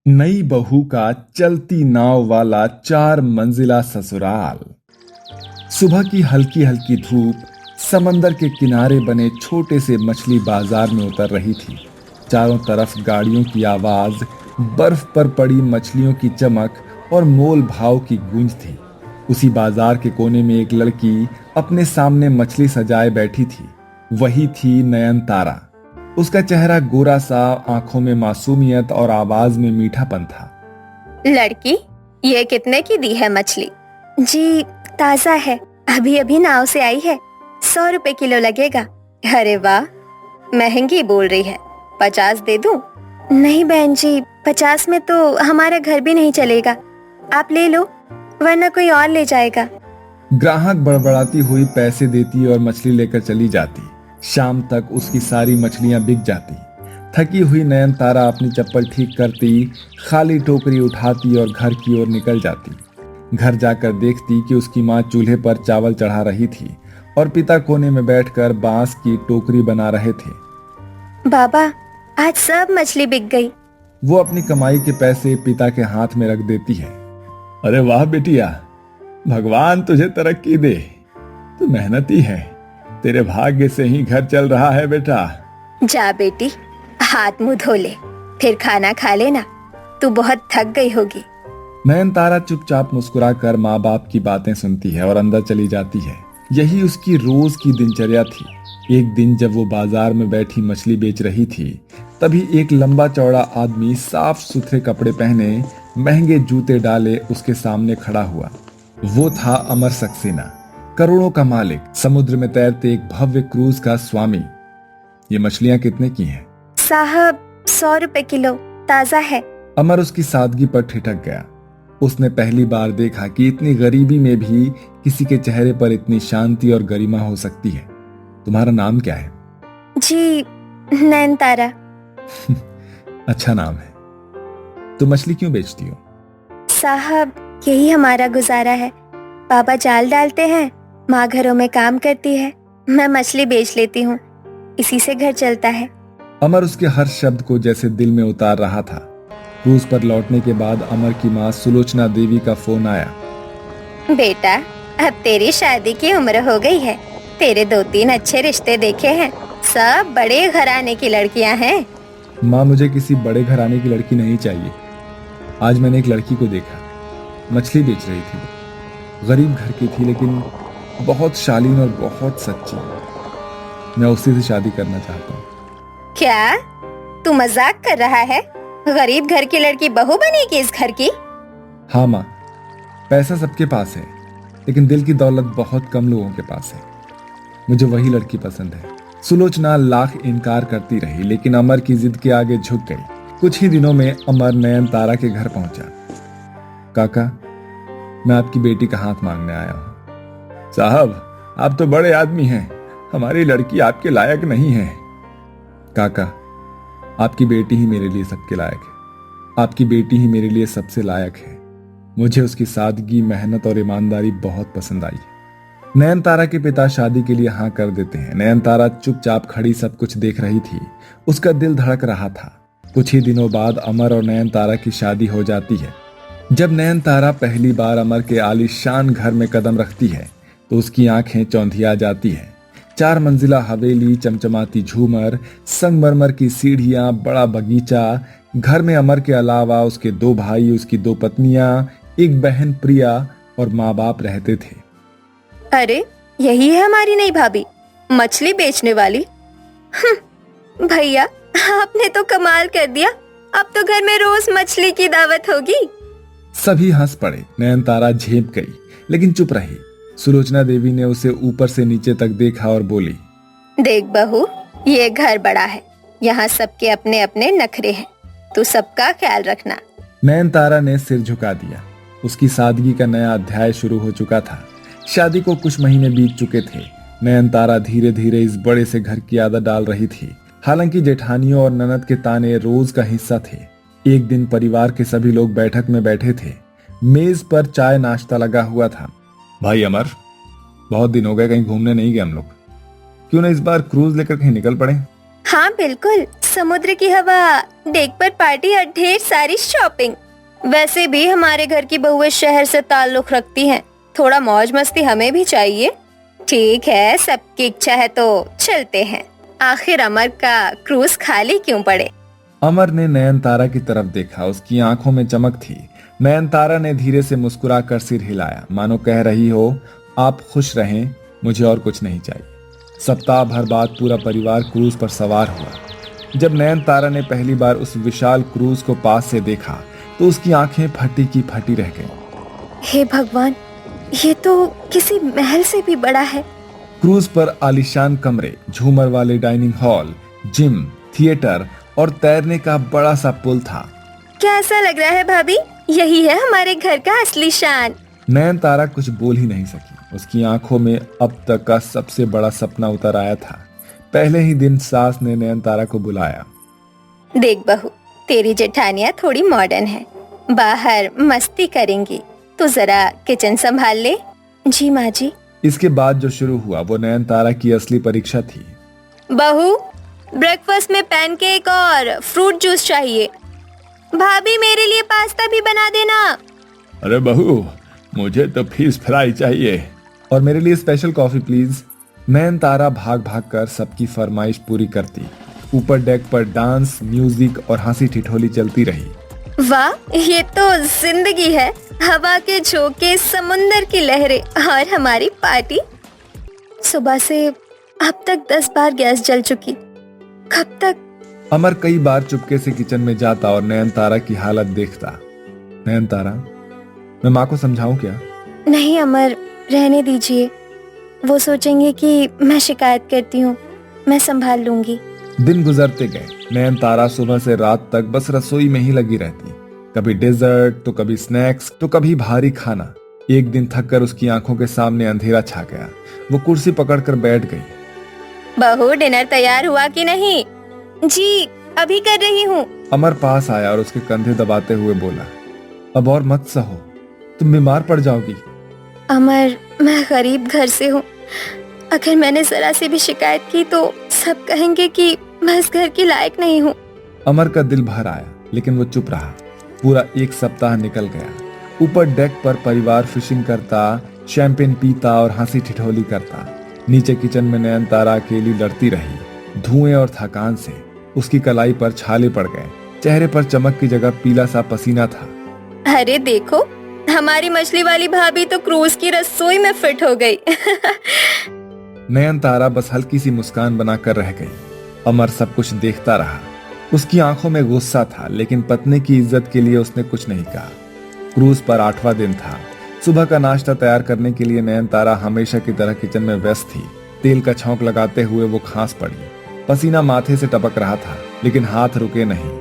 नई बहू का चलती नाव वाला 4 मंजिला ससुराल। सुबह की हल्की हल्की धूप समंदर के किनारे बने छोटे से मछली बाजार में उतर रही थी। चारों तरफ गाड़ियों की आवाज, बर्फ पर पड़ी मछलियों की चमक और मोल भाव की गूंज थी। उसी बाजार के कोने में एक लड़की अपने सामने मछली सजाए बैठी थी। वही थी नयनतारा। उसका चेहरा गोरा सा, आंखों में मासूमियत और आवाज में मीठापन था। लड़की, ये कितने की दी है मछली? जी, ताजा है, अभी अभी नाव से आई है। 100 रुपए किलो लगेगा। अरे वाह, महंगी बोल रही है। 50 दे दूं? नहीं बहन जी, 50 में तो हमारा घर भी नहीं चलेगा। आप ले लो, वरना कोई और ले जाएगा। ग्राहक बड़बड़ाती हुई पैसे देती और मछली लेकर चली जाती। शाम तक उसकी सारी मछलियां बिक जाती। थकी हुई नयनतारा अपनी चप्पल ठीक करती, खाली टोकरी उठाती और घर की ओर निकल जाती। घर जाकर देखती कि उसकी माँ चूल्हे पर चावल चढ़ा रही थी और पिता कोने में बैठकर बांस की टोकरी बना रहे थे। बाबा, आज सब मछली बिक गई। वो अपनी कमाई के पैसे पिता के हाथ में रख देती है। अरे वाह बेटिया, भगवान तुझे तरक्की दे। तू मेहनती है, तेरे भाग्य से ही घर चल रहा है बेटा। जा बेटी, हाथ मुंह धो ले, फिर खाना खा लेना। तू बहुत थक गई होगी। नयनतारा चुपचाप मुस्कुराकर माँ बाप की बातें सुनती है और अंदर चली जाती है। यही उसकी रोज की दिनचर्या थी। एक दिन जब वो बाजार में बैठी मछली बेच रही थी, तभी एक लंबा चौड़ा आदमी साफ सुथरे कपड़े पहने, महंगे जूते डाले उसके सामने खड़ा हुआ। वो था अमर सक्सेना, करोड़ों का मालिक, समुद्र में तैरते एक भव्य क्रूज का स्वामी। ये मछलियां कितने की हैं? साहब, 100 रुपए किलो, ताजा है। अमर उसकी सादगी पर ठिठक गया। उसने पहली बार देखा कि इतनी गरीबी में भी किसी के चेहरे पर इतनी शांति और गरिमा हो सकती है। तुम्हारा नाम क्या है? जी, नयनतारा। अच्छा नाम है। तुम मछली क्यों बेचती हो? साहब, यही हमारा गुजारा है। पापा जाल डालते हैं, माँ घरों में काम करती है, मैं मछली बेच लेती हूँ, इसी से घर चलता है। अमर उसके हर शब्द को जैसे दिल में उतार रहा था। क्रूज पर लौटने के बाद अमर की माँ सुलोचना देवी का फोन आया। बेटा, अब तेरी शादी की उम्र हो गई है। तेरे 2-3 अच्छे रिश्ते देखे हैं, सब बड़े घराने की लड़कियां हैं। माँ, मुझे किसी बड़े घराने की लड़की नहीं चाहिए। आज मैंने एक लड़की को देखा, मछली बेच रही थी। वो गरीब घर की थी, लेकिन बहुत शालीन और बहुत सच्ची। मैं उसी से शादी करना चाहता हूँ। क्या तू मजाक कर रहा है? गरीब घर की लड़की बहू बनेगी इस घर की? हाँ माँ, पैसा सबके पास है, लेकिन दिल की दौलत बहुत कम लोगों के पास है। मुझे वही लड़की पसंद है। सुलोचना लाख इनकार करती रही, लेकिन अमर की जिद के आगे झुक गई। कुछ ही दिनों में अमर नयनतारा के घर पहुंचा। काका, मैं आपकी बेटी का हाथ मांगने आया हूँ। साहब, आप तो बड़े आदमी हैं, हमारी लड़की आपके लायक नहीं है। काका, आपकी बेटी ही मेरे लिए सबके लायक है। आपकी बेटी ही मेरे लिए सबसे लायक है। मुझे उसकी सादगी, मेहनत और ईमानदारी बहुत पसंद आई। नयनतारा के पिता शादी के लिए हाँ कर देते हैं। नयनतारा चुपचाप खड़ी सब कुछ देख रही थी। उसका दिल धड़क रहा था। कुछ ही दिनों बाद अमर और नयनतारा की शादी हो जाती है। जब नयनतारा पहली बार अमर के आलीशान घर में कदम रखती है, तो उसकी आंखें चौंधिया जाती हैं। 4 मंजिला हवेली, चमचमाती झूमर, संगमरमर की सीढ़ियां, बड़ा बगीचा। घर में अमर के अलावा उसके 2 भाई, उसकी 2 पत्नियां, एक बहन प्रिया और माँ बाप रहते थे। अरे, यही है हमारी नई भाभी, मछली बेचने वाली। भैया, आपने तो कमाल कर दिया। अब तो घर में रोज मछली की दावत होगी। सभी हंस पड़े। नयनतारा झेप गई, लेकिन चुप रही। सुलोचना देवी ने उसे ऊपर से नीचे तक देखा और बोली, देख बहू, ये घर बड़ा है, यहाँ सबके अपने अपने नखरे हैं, तू सबका ख्याल रखना। नयनतारा ने सिर झुका दिया। उसकी सादगी का नया अध्याय शुरू हो चुका था। शादी को कुछ महीने बीत चुके थे। नयनतारा धीरे धीरे इस बड़े से घर की आदत डाल रही थी। हालांकि जेठानियों और ननद के ताने रोज का हिस्सा थे। एक दिन परिवार के सभी लोग बैठक में बैठे थे। मेज पर चाय नाश्ता लगा हुआ था। भाई अमर, बहुत दिन हो गए कहीं घूमने नहीं गए हम लोग। क्यों ना इस बार क्रूज लेकर कहीं निकल पड़े? हाँ बिल्कुल, समुद्र की हवा, डेक पर पार्टी और ढेर सारी शॉपिंग। वैसे भी हमारे घर की बहुएं शहर से ताल्लुक रखती हैं, थोड़ा मौज मस्ती हमें भी चाहिए। ठीक है, सबकी इच्छा है तो चलते हैं। आखिर अमर का क्रूज खाली क्यों पड़े? अमर ने नयनतारा की तरफ देखा, उसकी आंखों में चमक थी। नयनतारा ने धीरे से मुस्कुराकर सिर हिलाया, मानो कह रही हो आप खुश रहें, मुझे और कुछ नहीं चाहिए। सप्ताह भर बाद पूरा परिवार क्रूज पर सवार हुआ। जब नयनतारा ने पहली बार उस विशाल क्रूज को पास से देखा तो उसकी आंखें फटी की फटी रह गईं। हे भगवान, ये तो किसी महल से भी बड़ा है। क्रूज पर आलीशान कमरे, झूमर वाले डाइनिंग हॉल, जिम, थिएटर और तैरने का बड़ा सा पुल था। कैसा लग रहा है भाभी? यही है हमारे घर का असली शान। नयनतारा कुछ बोल ही नहीं सकी। उसकी आंखों में अब तक का सबसे बड़ा सपना उतर आया था। पहले ही दिन सास ने नयनतारा को बुलाया। देख बहू, तेरी जेठानियाँ थोड़ी मॉडर्न है, बाहर मस्ती करेंगी, तो जरा किचन संभाल ले। जी माँ जी। इसके बाद जो शुरू हुआ वो नयनतारा की असली परीक्षा थी। बहू, ब्रेकफास्ट में पैनकेक और फ्रूट जूस चाहिए। भाभी, मेरे लिए पास्ता भी बना देना। अरे बहू, मुझे तो फिश फ्राई चाहिए और मेरे लिए स्पेशल कॉफी प्लीज। नयनतारा भाग भाग कर सबकी फरमाइश पूरी करती। ऊपर डेक पर डांस, म्यूजिक और हंसी ठिठोली चलती रही। वाह, ये तो जिंदगी है। हवा के झोंके, समुंदर की लहरें और हमारी पार्टी। सुबह से अब तक 10 बार गैस जल चुकी, कब तक? अमर कई बार चुपके से किचन में जाता और नयनतारा की हालत देखता। नयनतारा, मैं माँ को समझाऊं क्या? नहीं अमर, रहने दीजिए। वो सोचेंगे कि मैं शिकायत करती हूँ, मैं संभाल लूंगी। दिन गुजरते गए। नयनतारा सुबह से रात तक बस रसोई में ही लगी रहती। कभी डेजर्ट, तो कभी स्नैक्स, तो कभी भारी खाना। एक दिन थककर उसकी आंखों के सामने अंधेरा छा गया। वो कुर्सी पकड़कर बैठ गई। बहू, डिनर तैयार हुआ कि नहीं? जी, अभी कर रही हूँ। अमर पास आया और उसके कंधे दबाते हुए बोला, अब और मत सहो, तुम बीमार पड़ जाओगी। अमर, मैं गरीब घर से हूँ। अगर मैंने जरा सी भी शिकायत की तो सब कहेंगे कि मैं इस घर की लायक नहीं हूँ। अमर का दिल भर आया, लेकिन वो चुप रहा। पूरा एक सप्ताह निकल गया। ऊपर डेक पर परिवार फिशिंग करता, शैंपेन पीता और हंसी ठिठोली करता। नीचे किचन में नयनतारा अकेली लड़ती रही, धुएं और थकान से। उसकी कलाई पर छाले पड़ गए, चेहरे पर चमक की जगह पीला सा पसीना था। अरे देखो, हमारी मछली वाली भाभी तो क्रूज की रसोई में फिट हो गई। नयनतारा बस हल्की सी मुस्कान बनाकर रह गई। अमर सब कुछ देखता रहा। उसकी आंखों में गुस्सा था, लेकिन पत्नी की इज्जत के लिए उसने कुछ नहीं कहा। क्रूज पर 8वां दिन था। सुबह का नाश्ता तैयार करने के लिए नयनतारा हमेशा की तरह किचन में व्यस्त थी। तेल का छौंक लगाते हुए वो खांस पड़ी। पसीना माथे से टपक रहा था, लेकिन हाथ रुके नहीं।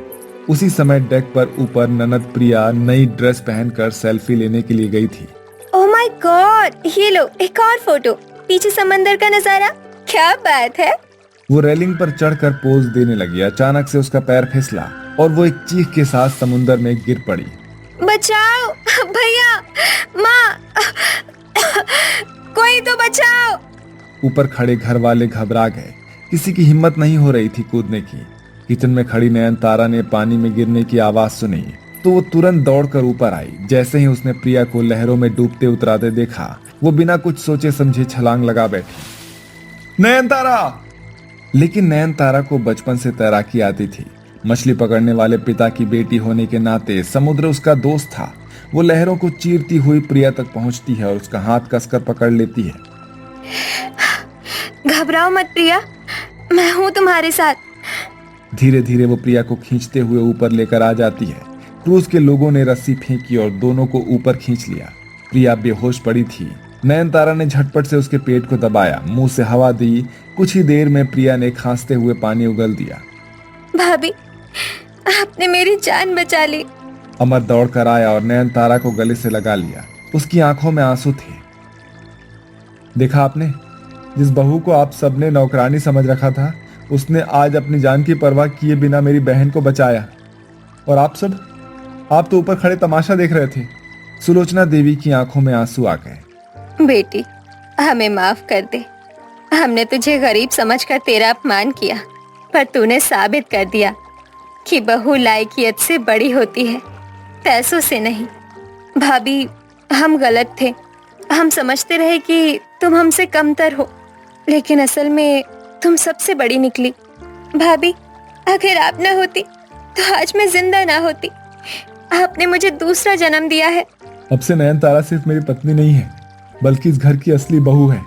उसी समय डेक पर ऊपर ननद प्रिया नई ड्रेस पहनकर सेल्फी लेने के लिए गई थी। ओह माय गॉड, ये लो एक और फोटो। पीछे समंदर का नजारा, क्या बात है। वो रेलिंग पर चढ़कर पोज देने लगी। अचानक से उसका पैर फिसला और वो एक चीख के साथ समुंदर में गिर पड़ी। बचाओ भैया, माँ, कोई तो बचाओ। ऊपर खड़े घर वाले घबरा गए। किसी की हिम्मत नहीं हो रही थी कूदने की। किचन में खड़ी नयनतारा ने पानी में गिरने की आवाज सुनी तो वो तुरंत दौड़कर ऊपर आई। जैसे ही उसने प्रिया को लहरों में डूबते उतराते देखा, वो बिना कुछ सोचे समझे छलांग लगा बैठी। नयनतारा! लेकिन नयनतारा को बचपन से तैराकी आती थी। मछली पकड़ने वाले पिता की बेटी होने के नाते समुद्र उसका दोस्त था। वो लहरों को चीरती हुई प्रिया तक पहुंचती है और उसका हाथ कसकर पकड़ लेती है। घबराओ मत प्रिया, मैं हूँ तुम्हारे साथ। धीरे धीरे वो प्रिया को खींचते हुए ऊपर लेकर आ जाती है। क्रूज के लोगों ने रस्सी फेंकी और दोनों को ऊपर खींच लिया। प्रिया बेहोश पड़ी थी। नयनतारा ने झटपट से उसके पेट को दबाया, मुंह से हवा दी। कुछ ही देर में प्रिया ने खांसते हुए पानी उगल दिया। भाभी, आपने मेरी जान बचा ली। अमर दौड़ कर आया और नयनतारा को गले से लगा लिया। उसकी आंखों में आंसू थे। देखा आपने, जिस बहू को आप सबने नौकरानी समझ रखा था, उसने आज अपनी जान की परवाह किए बिना मेरी बहन को बचाया। और आप सब, आप तो ऊपर खड़े तमाशा देख रहे थे। सुलोचना देवी की आंखों में आंसू आ गए। बेटी, हमें माफ कर दे। हमने तुझे गरीब समझकर तेरा अपमान किया। पर तूने साबित कर दिया कि बहू लायकियत से बड़ी होती है, पैसों से नहीं। भाभी, हम गलत थे। हम समझते रहे कि तुम हमसे कमतर हो, लेकिन असल में तुम सबसे बड़ी निकली। भाभी, अगर आप न होती तो आज मैं जिंदा ना होती। आपने मुझे दूसरा जन्म दिया है। अब से नयनतारा सिर्फ मेरी पत्नी नहीं है, बल्कि इस घर की असली बहू है।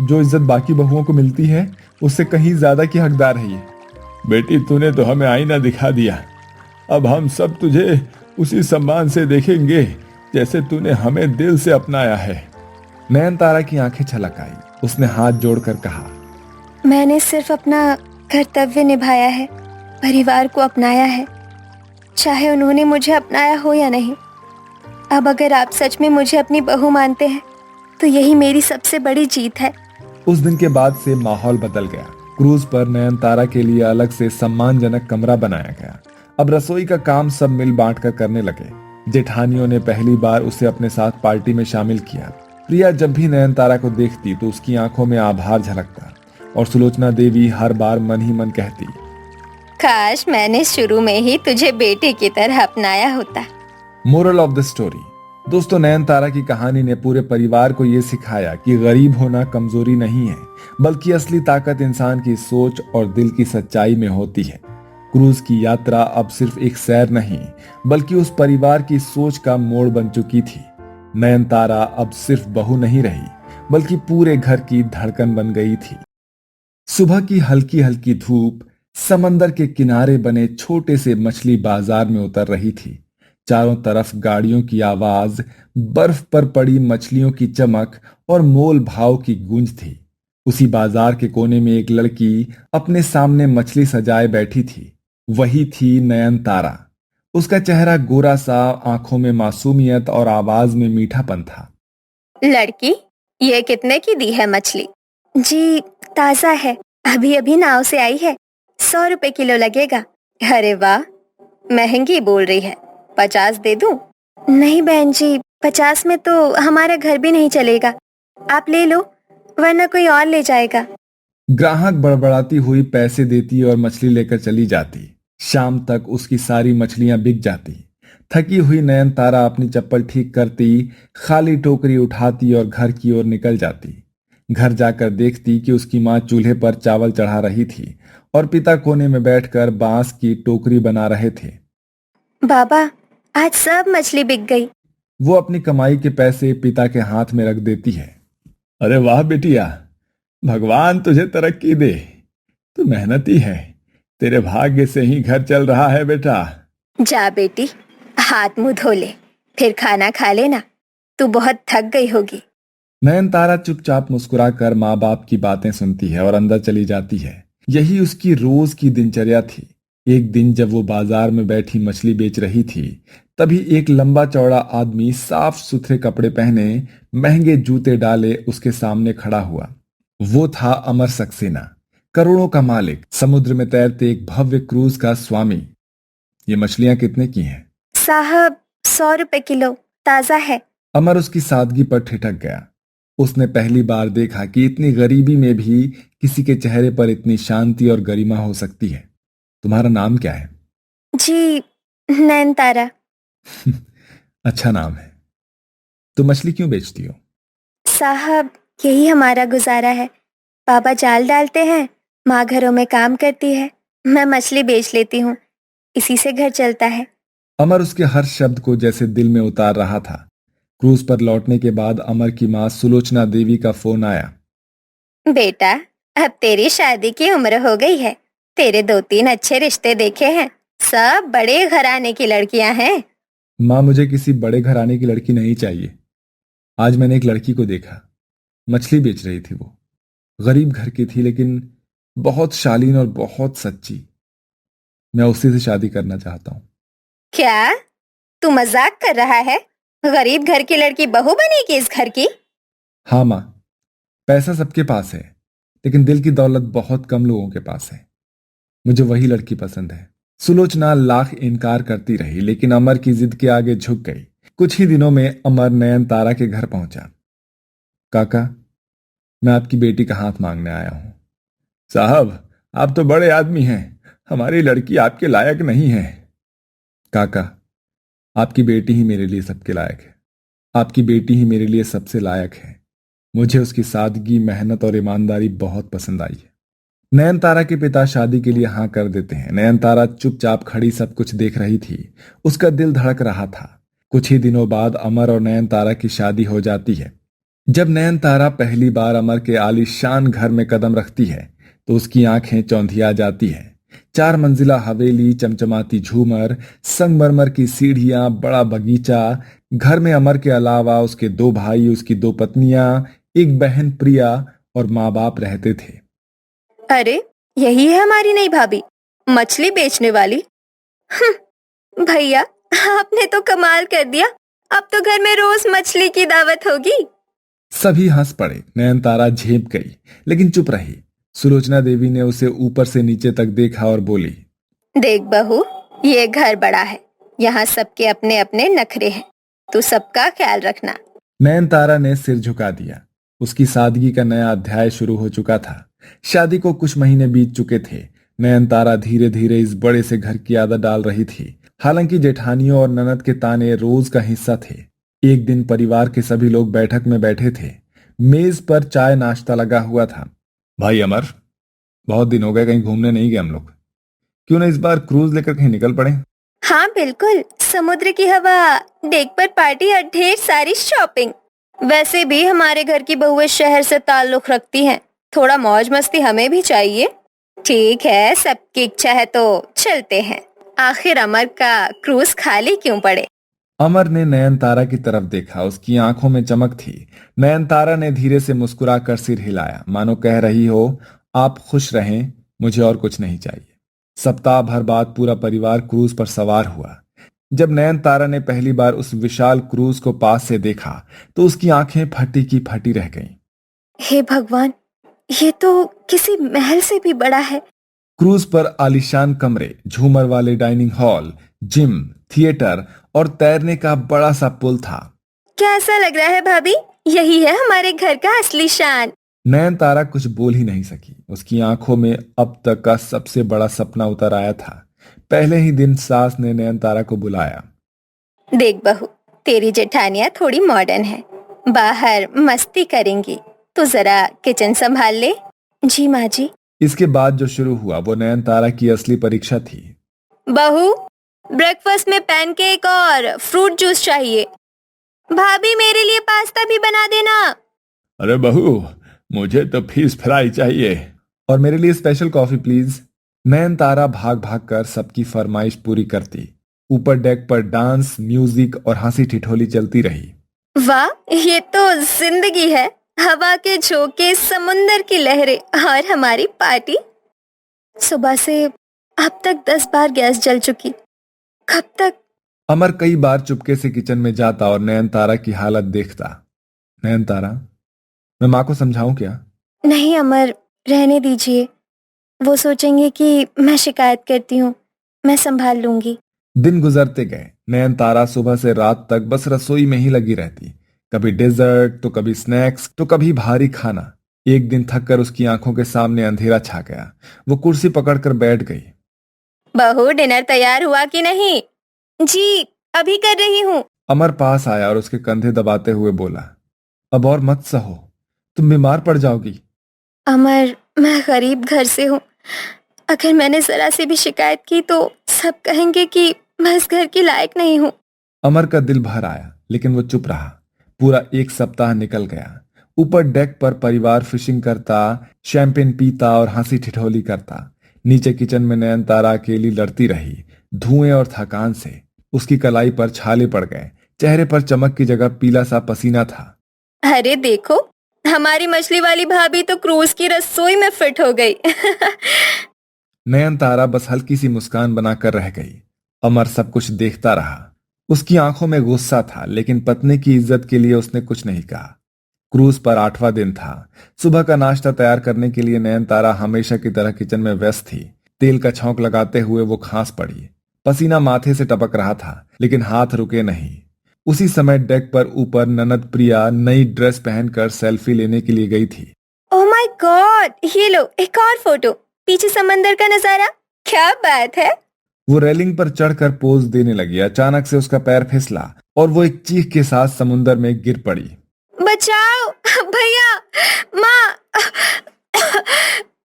जो इज्जत बाकी बहुओं को मिलती है, उससे कहीं ज्यादा की हकदार है ये। बेटी, तूने तो हमें आईना दिखा दिया। अब हम सब तुझे उसी सम्मान से देखेंगे जैसे तूने हमें दिल से अपनाया है। नयनतारा की आंखें छलक आई। उसने हाथ जोड़कर कहा, मैंने सिर्फ अपना कर्तव्य निभाया है, परिवार को अपनाया है, चाहे उन्होंने मुझे अपनाया हो या नहीं। अब अगर आप सच में मुझे अपनी बहू मानते हैं तो यही मेरी सबसे बड़ी जीत है। उस दिन के बाद से माहौल बदल गया। क्रूज पर नयनतारा के लिए अलग से सम्मानजनक कमरा बनाया गया। अब रसोई का काम सब मिल बांट कर करने लगे। जेठानियों ने पहली बार उसे अपने साथ पार्टी में शामिल किया। प्रिया जब भी नयनतारा को देखती तो उसकी आंखों में आभार झलकता, और सुलोचना देवी हर बार मन ही मन कहती, काश मैंने शुरू में ही तुझे बेटे की तरह अपनाया होता। Moral of the story. दोस्तों, नयनतारा की कहानी ने पूरे परिवार को यह सिखाया कि गरीब होना कमजोरी नहीं है, बल्कि असली ताकत इंसान की सोच और दिल की सच्चाई में होती है। क्रूज की यात्रा अब सिर्फ एक सैर नहीं, बल्कि उस परिवार की सोच का मोड़ बन चुकी थी। नयनतारा अब सिर्फ बहू नहीं रही, बल्कि पूरे घर की धड़कन बन गई थी। सुबह की हल्की हल्की धूप समंदर के किनारे बने छोटे से मछली बाजार में उतर रही थी। चारों तरफ गाड़ियों की आवाज, बर्फ पर पड़ी मछलियों की चमक और मोल भाव की गूंज थी। उसी बाजार के कोने में एक लड़की अपने सामने मछली सजाए बैठी थी। वही थी नयनतारा। उसका चेहरा गोरा सा, आंखों में मासूमियत और आवाज में मीठापन था। लड़की, ये कितने की दी है मछली? जी, ताजा है, अभी अभी नाव से आई है। 100 रुपए किलो लगेगा। अरे वाह, महंगी बोल रही है। 50 दे दूं? नहीं बहन जी, 50 में तो हमारा घर भी नहीं चलेगा। आप ले लो, वरना कोई और ले जाएगा। ग्राहक बड़बड़ाती हुई पैसे देती और मछली लेकर चली जाती। शाम तक उसकी सारी मछलियां बिक जाती। थकी हुई नयनतारा अपनी चप्पल ठीक करती, खाली टोकरी उठाती और घर की ओर निकल जाती। घर जाकर देखती कि उसकी माँ चूल्हे पर चावल चढ़ा रही थी और पिता कोने में बैठकर बांस की टोकरी बना रहे थे। बाबा, आज सब मछली बिक गई। वो अपनी कमाई के पैसे पिता के हाथ में रख देती है। अरे वाह बेटिया, भगवान तुझे तरक्की दे। तू मेहनती है, तेरे भाग्य से ही घर चल रहा है बेटा। जा बेटी, हाथ मुंह धो ले, फिर खाना खा लेना। तू बहुत थक गई होगी। नयनतारा चुपचाप मुस्कुराकर माँ बाप की बातें सुनती है और अंदर चली जाती है। यही उसकी रोज की दिनचर्या थी। एक दिन जब वो बाजार में बैठी मछली बेच रही थी, तभी एक लंबा चौड़ा आदमी साफ सुथरे कपड़े पहने, महंगे जूते डाले उसके सामने खड़ा हुआ। वो था अमर सक्सेना, करोड़ों का मालिक, समुद्र में तैरते एक भव्य क्रूज का स्वामी। ये मछलियां कितने की हैं? साहब, 100 रुपए किलो, ताजा है। अमर उसकी सादगी पर ठिठक गया। उसने पहली बार देखा कि इतनी गरीबी में भी किसी के चेहरे पर इतनी शांति और गरिमा हो सकती है। तुम्हारा नाम क्या है? जी, नयनतारा। अच्छा नाम है। तो मछली क्यों बेचती हो? साहब, यही हमारा गुजारा है। पापा जाल डालते हैं, माँ घरों में काम करती है, मैं मछली बेच लेती हूँ, इसी से घर चलता है। अमर उसके हर शब्द को जैसे दिल में उतार रहा था। क्रूज पर लौटने के बाद अमर की माँ सुलोचना देवी का फोन आया। बेटा, अब तेरी शादी की उम्र हो गई है। तेरे 2-3 अच्छे रिश्ते देखे हैं, सब बड़े घराने की लड़कियां हैं। माँ, मुझे किसी बड़े घराने की लड़की नहीं चाहिए। आज मैंने एक लड़की को देखा, मछली बेच रही थी। वो गरीब घर की थी, लेकिन बहुत शालीन और बहुत सच्ची। मैं उसी से शादी करना चाहता हूँ। क्या तू मजाक कर रहा है? गरीब घर की लड़की बहू बनेगी इस घर की? हाँ माँ, पैसा सबके पास है, लेकिन दिल की दौलत बहुत कम लोगों के पास है। मुझे वही लड़की पसंद है। सुलोचना लाख इनकार करती रही, लेकिन अमर की जिद के आगे झुक गई। कुछ ही दिनों में अमर नयनतारा के घर पहुंचा। काका, मैं आपकी बेटी का हाथ मांगने आया हूं। साहब, आप तो बड़े आदमी हैं, हमारी लड़की आपके लायक नहीं है। काका, आपकी बेटी ही मेरे लिए सबके लायक है। आपकी बेटी ही मेरे लिए सबसे लायक है। मुझे उसकी सादगी, मेहनत और ईमानदारी बहुत पसंद आई है। नयनतारा के पिता शादी के लिए हाँ कर देते हैं। नयनतारा चुपचाप खड़ी सब कुछ देख रही थी। उसका दिल धड़क रहा था। कुछ ही दिनों बाद अमर और नयनतारा की शादी हो जाती है। जब नयनतारा पहली बार अमर के आलीशान घर में कदम रखती है तो उसकी आंखें चौंधिया जाती हैं। 4 मंजिला हवेली, चमचमाती झूमर, संगमरमर की सीढ़ियां, बड़ा बगीचा। घर में अमर के अलावा उसके 2 भाई, उसकी 2 पत्नियां, एक बहन प्रिया और माँ बाप रहते थे। अरे, यही है हमारी नई भाभी, मछली बेचने वाली। भैया, आपने तो कमाल कर दिया। अब तो घर में रोज मछली की दावत होगी। सभी हंस पड़े। नयनतारा झेप गई लेकिन चुप रही। सुलोचना देवी ने उसे ऊपर से नीचे तक देखा और बोली, देख बहू, ये घर बड़ा है, यहाँ सबके अपने अपने नखरे हैं, तू सबका ख्याल रखना। नयनतारा ने सिर झुका दिया। उसकी सादगी का नया अध्याय शुरू हो चुका था। शादी को कुछ महीने बीत चुके थे। नयनतारा धीरे धीरे इस बड़े से घर की आदत डाल रही थी। हालांकि जेठानियों और ननद के ताने रोज का हिस्सा थे। एक दिन परिवार के सभी लोग बैठक में बैठे थे। मेज पर चाय नाश्ता लगा हुआ था। भाई अमर, बहुत दिन हो गए कहीं घूमने नहीं गए हम लोग। क्यों ना इस बार क्रूज लेकर कहीं निकल पड़े। हाँ बिल्कुल, समुद्र की हवा, डेक पर पार्टी और ढेर सारी शॉपिंग। वैसे भी हमारे घर की बहुएं शहर से ताल्लुक रखती हैं, थोड़ा मौज मस्ती हमें भी चाहिए। ठीक है, सबकी इच्छा है तो चलते हैं। आखिर अमर का क्रूज खाली क्यों पड़े। अमर ने नयनतारा की तरफ देखा। उसकी आंखों में चमक थी। नयनतारा ने धीरे से मुस्कुराकर सिर हिलाया, मानो कह रही हो, आप खुश रहें, मुझे और कुछ नहीं चाहिए। सप्ताह भर बाद पूरा परिवार क्रूज पर सवार हुआ। जब नयनतारा ने पहली बार उस विशाल क्रूज को पास से देखा तो उसकी आंखें फटी की फटी रह गईं। हे भगवान, ये तो किसी महल से भी बड़ा है। क्रूज पर आलीशान कमरे, झूमर वाले डाइनिंग हॉल, जिम, थिएटर और तैरने का बड़ा सा पुल था। कैसा लग रहा है भाभी? यही है हमारे घर का असली शान। नयनतारा कुछ बोल ही नहीं सकी। उसकी आंखों में अब तक का सबसे बड़ा सपना उतर आया था। पहले ही दिन सास ने नयनतारा को बुलाया। देख बहू, तेरी जेठानियां थोड़ी मॉडर्न है, बाहर मस्ती करेंगी, तो जरा किचन संभाल ले। जी माँ जी। इसके बाद जो शुरू हुआ वो नयनतारा की असली परीक्षा थी। बहू, ब्रेकफास्ट में पैनकेक और फ्रूट जूस चाहिए। भाभी, मेरे लिए पास्ता भी बना देना। अरे बहू, मुझे तो फिश फ्राई चाहिए और मेरे लिए स्पेशल कॉफी प्लीज। नयनतारा भाग भाग कर सबकी फरमाइश पूरी करती। ऊपर डेक पर डांस, म्यूजिक और हंसी ठिठोली चलती रही। वाह, ये तो जिंदगी है। हवा के झोंके, समुंदर की लहरें और हमारी पार्टी। सुबह से अब तक 10 बार गैस जल चुकी, कब तक। अमर कई बार चुपके से किचन में जाता और नयनतारा की हालत देखता। नयनतारा, मैं माँ को समझाऊं क्या? नहीं अमर, रहने दीजिए। वो सोचेंगे कि मैं शिकायत करती हूँ, मैं संभाल लूंगी। दिन गुजरते गए। नयनतारा सुबह से रात तक बस रसोई में ही लगी रहती। कभी डेजर्ट, तो कभी स्नैक्स, तो कभी भारी खाना। एक दिन थककर उसकी आंखों के सामने अंधेरा छा गया। वो कुर्सी पकड़कर बैठ गई। बहू, डिनर तैयार हुआ कि नहीं? जी, अभी कर रही हूँ। अमर पास आया और उसके कंधे दबाते हुए बोला, अब और मत सहो, तुम बीमार पड़ जाओगी। अमर, मैं गरीब घर से हूँ। अगर मैंने जरा सी भी शिकायत की तो सब कहेंगे कि मैं इस घर की लायक नहीं हूँ। अमर का दिल भर आया लेकिन वो चुप रहा। पूरा एक सप्ताह निकल गया। ऊपर डेक पर परिवार फिशिंग करता, शैंपेन पीता और हंसी ठिठोली करता। नीचे किचन में नयनतारा अकेली लड़ती रही, धुएं और थकान से। उसकी कलाई पर छाले पड़ गए। चेहरे पर चमक की जगह पीला सा पसीना था। अरे देखो, हमारी मछली वाली भाभी तो क्रूज की रसोई में फिट हो गई। नयनतारा बस हल्की सी मुस्कान बनाकर रह गई। अमर सब कुछ देखता रहा। उसकी आंखों में गुस्सा था लेकिन पत्नी की इज्जत के लिए उसने कुछ नहीं कहा। क्रूज पर 8वां दिन था। सुबह का नाश्ता तैयार करने के लिए नयनतारा हमेशा की तरह किचन में व्यस्त थी। तेल का छौंक लगाते हुए वो खांस पड़ी। पसीना माथे से टपक रहा था लेकिन हाथ रुके नहीं। उसी समय डेक पर ऊपर ननद प्रिया नई ड्रेस पहनकर सेल्फी लेने के लिए गई थी। ओह माय गॉड, ये लो एक और फोटो। पीछे समंदर का नजारा, क्या बात है। वो रेलिंग पर चढ़कर पोज देने लगी। अचानक से उसका पैर फिसला और वो एक चीख के साथ समुंदर में गिर पड़ी। बचाओ भैया, माँ,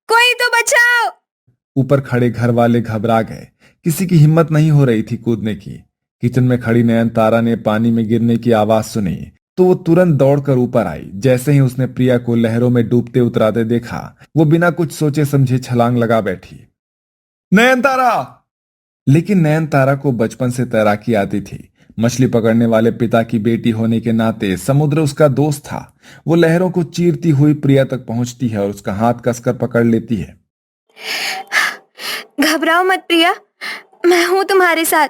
कोई तो बचाओ। ऊपर खड़े घर वाले घबरा गए। किसी की हिम्मत नहीं हो रही थी कूदने की। किचन में खड़ी नयनतारा ने पानी में गिरने की आवाज सुनी तो वो तुरंत दौड़कर ऊपर आई। जैसे ही उसने प्रिया को लहरों में डूबते उतराते देखा, वो बिना कुछ सोचे समझे छलांग लगा बैठी। नयनतारा! लेकिन नयनतारा को बचपन से तैराकी आती थी। मछली पकड़ने वाले पिता की बेटी होने के नाते समुद्र उसका दोस्त था। वो लहरों को चीरती हुई प्रिया तक पहुंचती है और उसका हाथ कसकर पकड़ लेती है। घबराओ मत प्रिया, मैं हूं तुम्हारे साथ।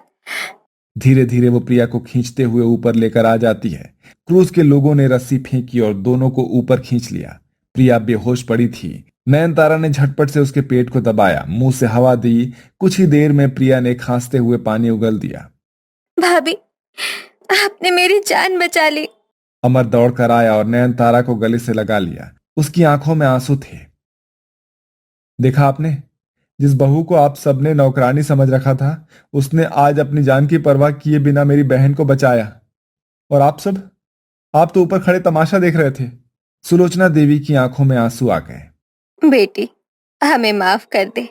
धीरे धीरे वो प्रिया को खींचते हुए ऊपर लेकर आ जाती है। क्रूज के लोगों ने रस्सी फेंकी और दोनों को ऊपर खींच लिया। प्रिया बेहोश पड़ी थी। नयनतारा ने झटपट से उसके पेट को दबाया, मुंह से हवा दी। कुछ ही देर में प्रिया ने खांसते हुए पानी उगल दिया। भाभी, आपने मेरी जान बचा ली। अमर दौड़कर आया और नयनतारा को गले से लगा लिया। उसकी आंखों में आंसू थे। देखा आपने, जिस बहू को आप सबने नौकरानी समझ रखा था, उसने आज अपनी जान की परवाह किए बिना मेरी बहन को बचाया। और आप सब, आप तो ऊपर खड़े तमाशा देख रहे थे। सुलोचना देवी की आंखों में आंसू आ गए। बेटी, हमें माफ कर दे।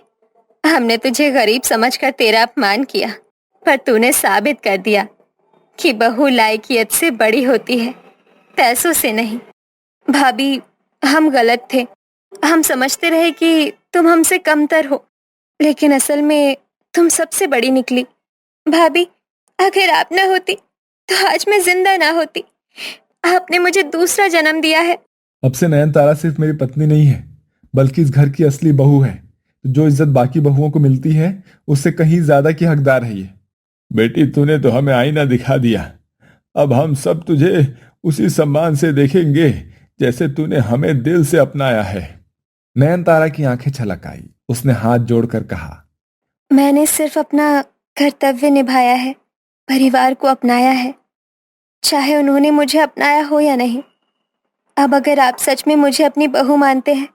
हमने तुझे गरीब समझकर तेरा अपमान किया, पर तूने साबित कर दिया कि बहू लायकियत से बड़ी होती है, पैसों से नहीं। भाभी, हम गलत थे। हम समझते रहे कि तुम हमसे कमतर हो, लेकिन असल में तुम सबसे बड़ी निकली। भाभी, अगर आप न होती तो आज मैं जिंदा ना होती। आपने मुझे दूसरा जन्म दिया है। अब से नयनतारा सिर्फ मेरी पत्नी नहीं है, बल्कि इस घर की असली बहू है। जो इज्जत बाकी बहुओं को मिलती है, उससे कहीं ज्यादा की हकदार है ये। बेटी, तूने तो हमें आईना दिखा दिया। अब हम सब तुझे उसी सम्मान से देखेंगे जैसे तूने हमें दिल से अपनाया है। नयनतारा की आंखें छलक आई। उसने हाथ जोड़कर कहा, मैंने सिर्फ अपना कर्तव्य निभाया है, परिवार को अपनाया है, चाहे उन्होंने मुझे अपनाया हो या नहीं। अब अगर आप सच में मुझे अपनी बहू मानते हैं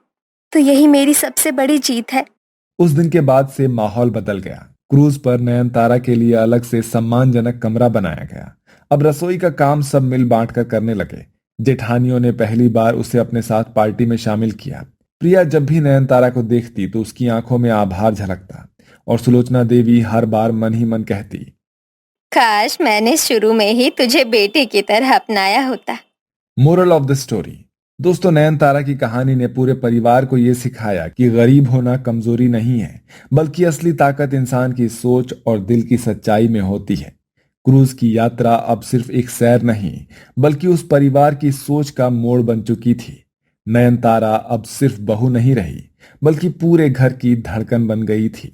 तो यही मेरी सबसे बड़ी जीत है। उस दिन के बाद से माहौल बदल गया। क्रूज पर नयनतारा के लिए अलग से सम्मानजनक कमरा बनाया गया। अब रसोई का काम सब मिल बांट कर करने लगे। जेठानियों ने पहली बार उसे अपने साथ पार्टी में शामिल किया। प्रिया जब भी नयनतारा को देखती तो उसकी आंखों में आभार झलकता और सुलोचना देवी हर बार मन ही मन कहती, काश मैंने शुरू में ही तुझे बेटी की तरह अपनाया होता। Moral of the story. दोस्तों, नयनतारा की कहानी ने पूरे परिवार को यह सिखाया कि गरीब होना कमजोरी नहीं है, बल्कि असली ताकत इंसान की सोच और दिल की सच्चाई में होती है। क्रूज की यात्रा अब सिर्फ एक सैर नहीं, बल्कि उस परिवार की सोच का मोड़ बन चुकी थी। नयनतारा अब सिर्फ बहू नहीं रही, बल्कि पूरे घर की धड़कन बन गई थी।